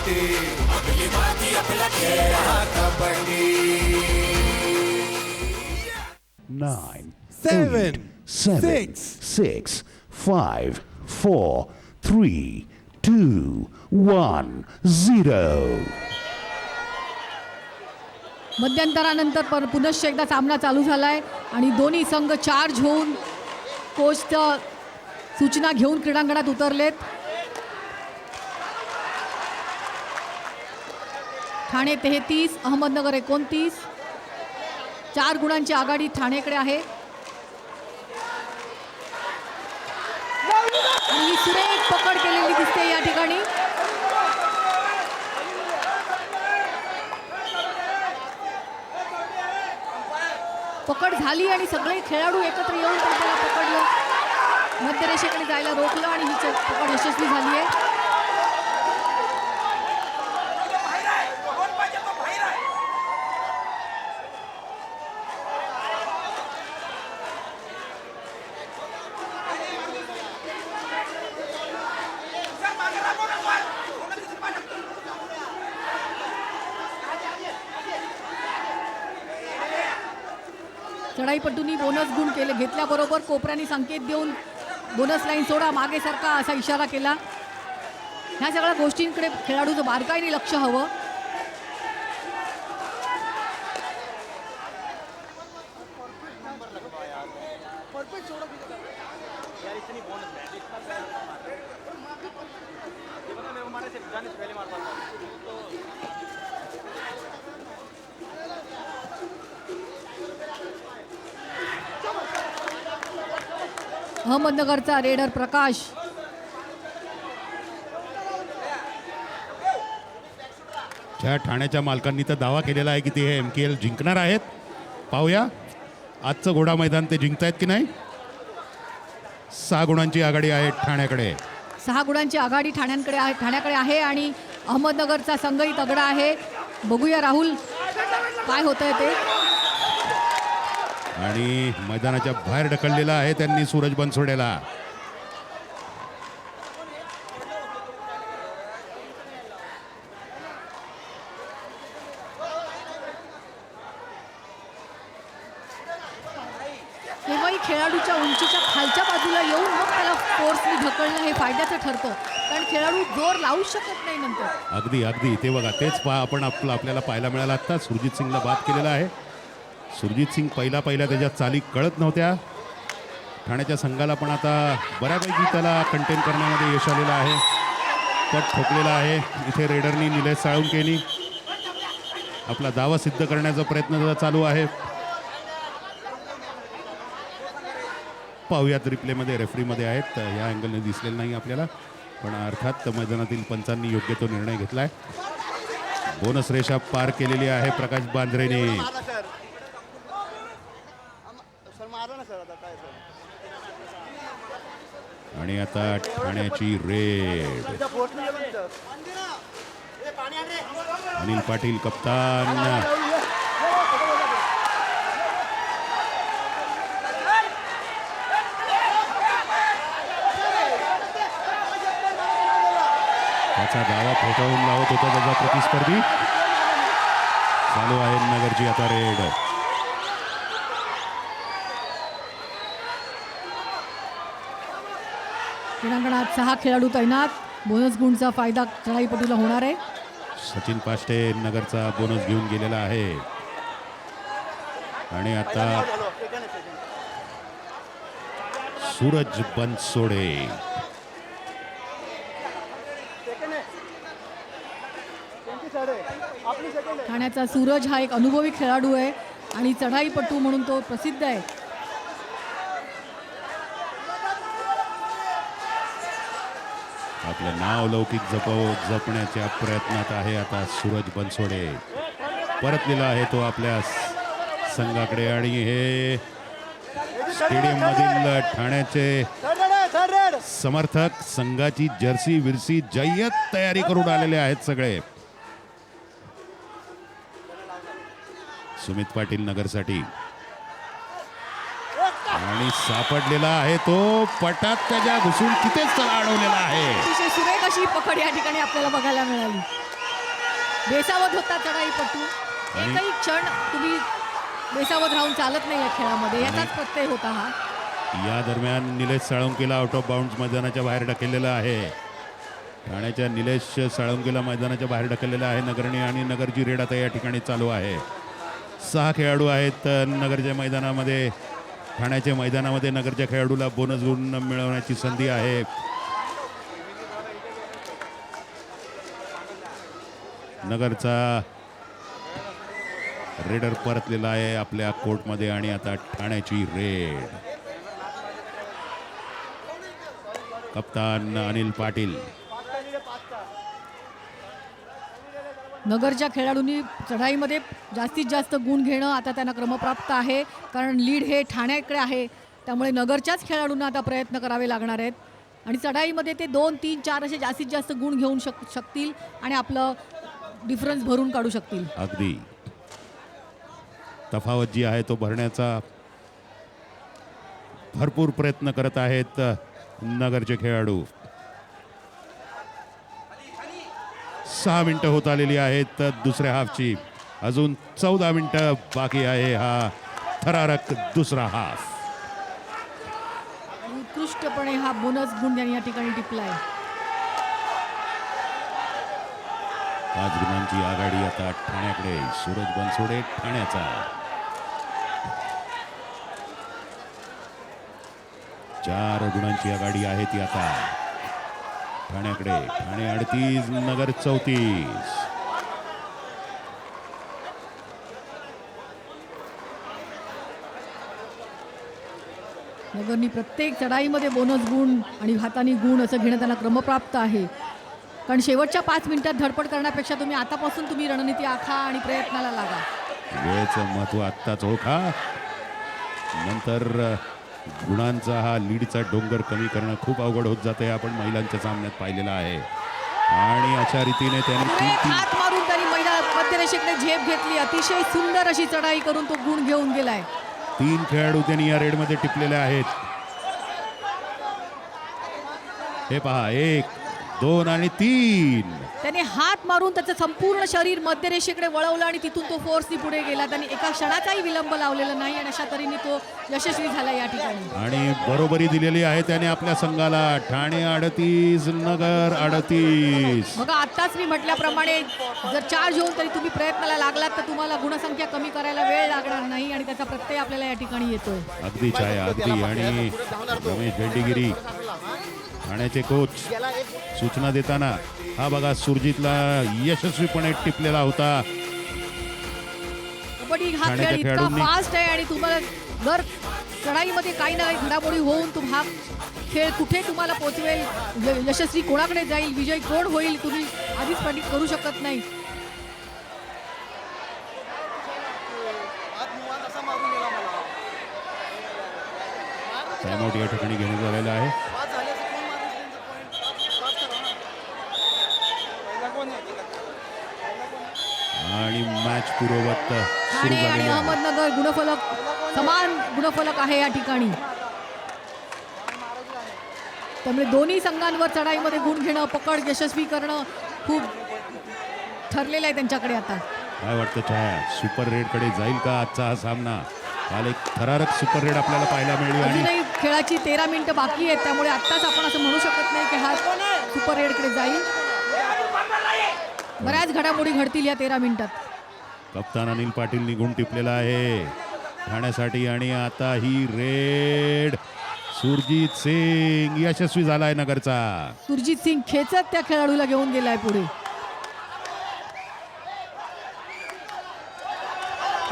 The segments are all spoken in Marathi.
माती, आपली माती आपला खेळ हा कबड्डी. 9, 7, 7, 6, 5, 4, 3, 2, 1, 0. मध्यंतरानंतर पुनश्च एकदा सामना चालू झालाय आणि दोन्ही संघ चार्ज होऊन कोचच्या सूचना घेऊन क्रीडांगणात उतरलेत. ठाणे 33, अहमदनगर 29. 4 गुणांची आघाडी ठाणेकडे आहे. आणि ही सुरेख पकड केलेली दिसते या ठिकाणी. पकड झाली आणि सगळे खेळाडू एकत्र येऊन त्याला पकडलं, मध्यरेषेकडे जायला रोखलं आणि ही पकड यशस्वी झाली आहे. चढाईपटूंनी बोनस गुण घेतल्याबरोबर कोपऱ्याने संकेत देऊन बोनस लाईन सोडा, मागे सरका असा इशारा केला. ह्या सगळ्या गोष्टींकडे खेळाडूचं बारकाईने लक्ष हवं. अहमदनगरचा रेडर प्रकाश त्या ठाण्याच्या मालकांनी तर दावा केलेला आहे की ते MKL जिंकणार आहेत. पाहूया आजचं घोडा मैदान ते जिंकतायत की नाही. 6 गुणांची आघाडी आहे ठाण्याकडे. 6 गुणांची आघाडी ठाण्याकडे आहे आणि अहमदनगरचा संघही तगडा आहे. बघूया राहुल काय होतंय ते. आणि मैदानाच्या बाहेर ढकललेला आहे त्यांनी सूरज बनसोडेला. तेव्हाही खेळाडूच्या उंचीच्या खालच्या बाजूला येऊन मग त्याला फोर्सनी ढकलणं हे फायद्याचं ठरतं, कारण खेळाडू जोर लावू शकत नाही नंतर. अगदी अगदी ते बघा तेच आपण आपल्याला पाहायला मिळालं. आता सुरजित सिंगला बाद केलेला आहे. सुरजित सिंग पहिल्या त्याच्या चाली कळत नव्हत्या. ठाण्याच्या संघाला पण आता बऱ्यापैकी त्याला कंटेन करण्यामध्ये यश आलेलं आहे. पट ठोकलेला आहे. इथे रेडरनी निलेश साळुंकेनी आपला दावा सिद्ध करण्याचा प्रयत्न चालू आहे. पाहूयात रिप्लेमध्ये रेफरीमध्ये आहेत, या अँगलने दिसलेलं नाही आपल्याला, पण अर्थात मैदानातील पंचांनी योग्य तो निर्णय घेतलाय. बोनस रेषा पार केलेली आहे प्रकाश बांद्रेने. आणि आता ठाण्याची रेड. अनिल पाटील कप्तान. त्याचा दावा फेटाळून लावत होता त्याचा प्रतिस्पर्धी. चालू आहे नगरची आता रेड. क्रीडांगणात 6 खेळाडू तैनात. बोनस गुणचा फायदा चढाईपटूला होणार आहे. सचिन पाष्टे नगरचा बोनस घेऊन गेलेला आहे. आणि आता सूरज बनसोडे. ठाण्याचा सूरज हा एक अनुभवी खेळाडू आहे आणि चढाईपटू म्हणून तो प्रसिद्ध आहे. आपलं नाव लौकिक जपण्याच्या प्रयत्नात आहे आता सूरज बनसोडे. परतलेला आहे तो आपल्या संघाकडे. आणि हे स्टेडियम मधील ठाण्याचे समर्थक संघाची जर्सी विरसी जय्यत तयारी करून आलेले आहेत सगळे. सुमित पाटील नगरसाठी. आणि सापडलेला आहे तो पटात त्याच्या घुसून तिथेच त्याला अडवलेला आहे. अतिशय सुरेख अशी पकड या ठिकाणी आपल्याला बघायला मिळाली. बेसावध होता चढाईपटू. एकही क्षण तुम्ही बेसावध राहून चालत नाही या खेळामध्ये, याचाच प्रत्यय होता हा. या दरम्यान निलेश साळुंकेला आउट ऑफ बाउंड्स मैदानाच्या बाहेर ढकललेलं आहे. ठाण्याच्या निलेश साळुंकेला मैदानाच्या बाहेर ढकललेलं आहे नगरने, आणि नगरची रेड आता या ठिकाणी चालू आहे. 6 खेळाडू आहेत नगरच्या मैदानामध्ये. ठाण्याच्या मैदानामध्ये नगरच्या खेळाडूला बोनस गुण मिळवण्याची संधी आहे. नगरचा रेडर परतलेला आहे आपल्या कोर्टमध्ये, आणि आता ठाण्याची रेड. कप्तान अनिल पाटील. नगरच्या खेळाडूंनी चढाईमध्ये जास्तीत जास्त गुण घेणं आता त्यांना क्रमप्राप्त आहे, कारण लीड हे ठाण्याकडे आहे. त्यामुळे नगरच्याच खेळाडूंना आता प्रयत्न करावे लागणार आहेत, आणि चढाईमध्ये ते 2, 3, 4 असे जास्तीत जास्त गुण घेऊन शकतील आणि आपलं डिफरन्स भरून काढू शकतील. अगदी तफावत जी आहे तो भरण्याचा भरपूर प्रयत्न करत आहेत नगरचे खेळाडू. 6 मिनिटं होत आलेली आहेत दुसऱ्या हाफची. अजून 14 मिनिटं बाकी आहे हा थरारक दुसरा हाफ. उत्कृष्टपणे हा बोनस गुण त्यांनी या ठिकाणी टिपलाय. 5 गुणांची आघाडी आता ठाण्याकडे. सूरज बनसोडे ठाण्याचा. 4 गुणांची आघाडी आहे ती आता ठाण्याकडे. ठाणे 38, नगर 34. नगरनी प्रत्येक चढाईमध्ये बोनस गुण आणि हातानी गुण असं घेणं त्यांना क्रमप्राप्त आहे, कारण शेवटच्या 5 मिनिटात धडपड करण्यापेक्षा तुम्ही आतापासून तुम्ही रणनीती आखा आणि प्रयत्नाला लागा. वेळेचं महत्व आत्ताच ओळखा, नंतर गुणांचा हा लीडचा डोंगर कमी करणं खूप अवघड होत जाते. आपण महिलांच्या सामन्यात पाहिलेलं आहे, आणि अशा रीतीने त्यांनी हात मारून त्यांनी मध्यरेषेकडे झेप घेतली. अतिशय सुंदर अशी चढाई करून तो गुण घेऊन गेलाय. 3 खेळाडू त्यांनी या रेडमध्ये टिपलेले आहेत. हे पहा, 1, 2 आणि 3. त्याने हात मारून त्याचं संपूर्ण शरीर मध्यरेषेकडे वळवलं आणि तिथून तो फोर्सनी पुढे गेला. त्यांनी एका क्षणाचाही विलंब लावलेला नाही, आणि अशा तऱ्हेने तो यशस्वी झाला या ठिकाणी. आणि बरोबरी दिलेली आहे त्याने आपल्या संघाला. ठाणे 38, नगर 38. बघा, आत्ताच मी म्हटल्याप्रमाणे जर चार्ज होऊन तरी तुम्ही प्रयत्नाला लागलात तर तुम्हाला गुणसंख्या कमी करायला वेळ लागणार नाही, आणि त्याचा प्रत्यय आपल्याला या ठिकाणी येतोय. अगदी छाया, अगदी. आणि रमेश भेंडीगिरी ठाण्याचे कोच सूचना देताना हा बघा सुरजितला यशस्वीपणे टिपलेला होता. कबड्डी हा खेळ इतका फास्ट आहे, आणि तुम्हाला जर चढाईमध्ये काही ना काही घडामोडी होऊन हा खेळ कुठे तुम्हाला पोहोचवेल, यशस्वी कोणाकडे जाईल, विजय कोण होईल, तुम्ही आधीच प्रेडिक्ट करू शकत नाही. टाइमआउट या ठिकाणी घेण्यात आलेला आहे. आणि मॅच पूर्ववत सुरू ठाणे आणि झालेली आहे. अहमदनगर गुणफलक समान गुणफलक आहे या ठिकाणी. त्यामुळे दोन्ही संघांवर चढाईमध्ये गुण घेणं, पकड यशस्वी करणं खूप ठरलेलं आहे त्यांच्याकडे आता. काय वाटतं छाया, सुपर रेडकडे जाईल का आजचा हा सामना? काल एक थरारक सुपर रेड आपल्याला पाहायला मिळली, आणि अजूनही खेळाची 13 मिनिटं बाकी आहेत, त्यामुळे आत्ताच आपण असं म्हणू शकत नाही की हा सुपर रेडकडे जाईल. बऱ्याच घडामोडी घडतील या 13 मिनिटात. कप्तान अनिल पाटील निघून टिपलेला आहे ठाण्यासाठी, आणि आता ही रेड सुरजित सिंग यशस्वी झालाय नगरचा. सुरजित सिंग खेचत त्या खेळाडूला घेऊन गेलाय पुढे.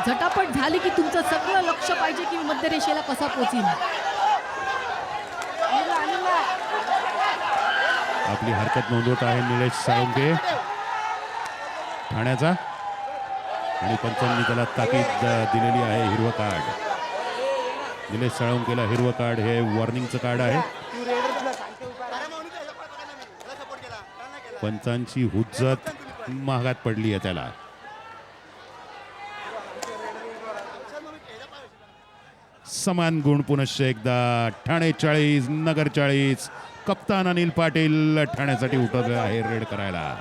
झटापट झाली की तुमचं सगळं लक्ष पाहिजे की मध्यरेषेला कसा पोहोचील. आपली हरकत नोंदवत आहे निलेश साळुंके ठाण्याचा, आणि पंचांनी त्याला ताकीद दिलेली आहे, हिरवं कार्ड. निलेश साळुंकेला हिरवं कार्ड हे वॉर्निंगचं कार्ड आहे. पंचांची हुज्जत महागात पडली आहे त्याला. समान गुण पुनश्च एकदा. ठाणे 40, नगर 40. कप्तान अनिल पाटील ठाण्यासाठी उठवलं आहे रेड करायला.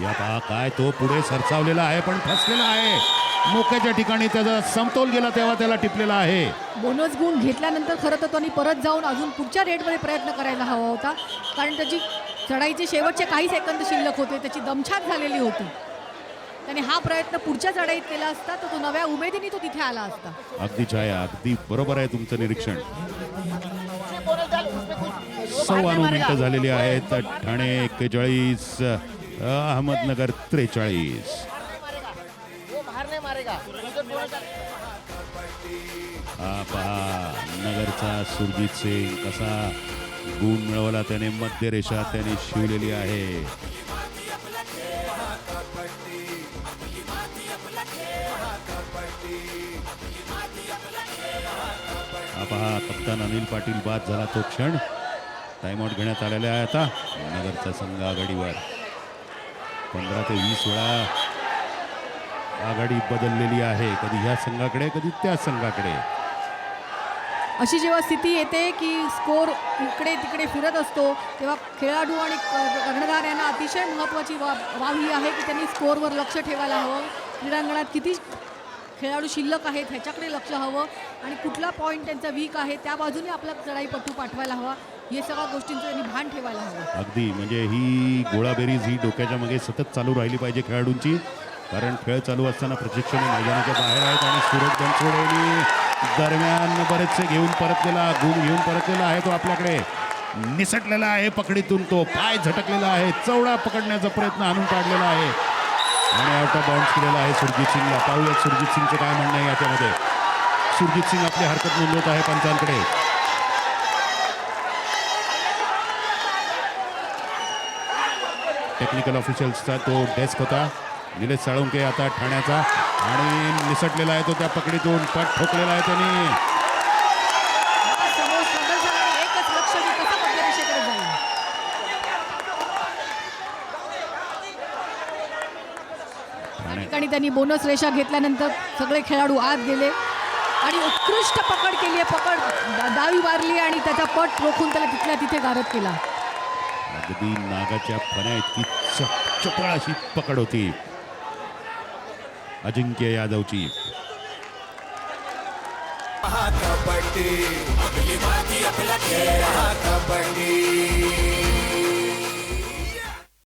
या पहा काय तो पुढे सरसावलेला आहे पण फसलेला आहे. मोक्याच्या ठिकाणी त्याचा समतोल गेला तेव्हा त्याला टिपलेला आहे. बोनस गुण घेतल्यानंतर खरं तर त्यांनी परत जाऊन अजून पुढच्या रेडमध्ये प्रयत्न करायला हवा होता, कारण त्याची चढाईचे शेवटचे काही सेकंद शिल्लक होते, त्याची दमछाक झालेली होती. त्याने हा प्रयत्न पुढच्या चढाईत केला असता तर तो नव्या उमेदीने तो तिथे आला असता. अगदी छाया, अगदी बरोबर आहे तुमचं निरीक्षण. 9 मिनिटं झालेली आहेत. ठाणे 41, अहमदनगर 43. हा पहा नगरचा सुरजीत सिंग कसा गुण मिळवला त्याने. मध्य रेषा त्याने शिवलेली आहे. हा पहा कप्तान अनिल पाटील बाद झाला तो क्षण. टाइमआउट घेण्यात आलेला आहे. आता नगरचा संघ आघाडीवर. 15 ते 20 वेळा आघाडी बदललेली आहे, कधी ह्या संघाकडे कधी त्या संघाकडे. अशी जेव्हा स्थिती येते की स्कोर इकडे तिकडे फिरत असतो तेव्हा खेळाडू आणि कर्णधार यांना अतिशय महत्त्वाची बाब ही आहे की त्यांनी स्कोरवर लक्ष ठेवायला हवं. क्रीडांगणात किती खेळाडू शिल्लक आहेत ह्याच्याकडे लक्ष हवं आणि कुठला पॉईंट त्यांचा वीक आहे त्या बाजूने आपला चढाईपटू पाठवायला हवा. हे सगळ्या गोष्टींचं त्यांनी भान ठेवायला हवं. अगदी म्हणजे ही गोळाबेरीज ही डोक्याच्या मागे सतत चालू राहिली पाहिजे खेळाडूंची, कारण खेळ चालू असताना प्रशिक्षक मैदानाच्या बाहेर आहेत आणि सूरज बनसोडेनी दरम्यान बरेचसे घेऊन परतलेला गुण घेऊन परतलेला आहे. तो आपल्याकडे निसटलेला आहे पकडीतून, तो पाय झटकलेला आहे, चवडा पकडण्याचा प्रयत्न आणून काढलेला आहे आणि आउट ऑफ बाउंड्स केलेला आहे सुरजीत सिंगला. पाहूयात सुरजीत सिंगचं काय म्हणणं आहे याच्यामध्ये. सुरजीत सिंग आपली हरकत नोंदवत आहे पंचांकडे. टेक्निकल ऑफिशियल्सचा तो डेस्क होता. निलेश साळुंके आता ठाण्याचा आणि निसटलेला आहे तो त्या पकडीतून. पट ठोकलेला आहे त्यांनी. समोर struggle झाला आणि एकच लक्ष की कसं मध्यरेषेकडे जाईल. त्या ठिकाणी त्यांनी बोनस रेषा घेतल्यानंतर सगळे खेळाडू आत गेले आणि उत्कृष्ट पकड केली आहे. पकड डावी मारली आणि त्याचा पट रोखून त्याला तिथल्या तिथे गारद केला. अगदी नागाच्या फण्या इतकी चपळ अशी पकड होती अजिंक्य यादवची. कबड्डी आपली माती आपला खेळ, कबड्डी.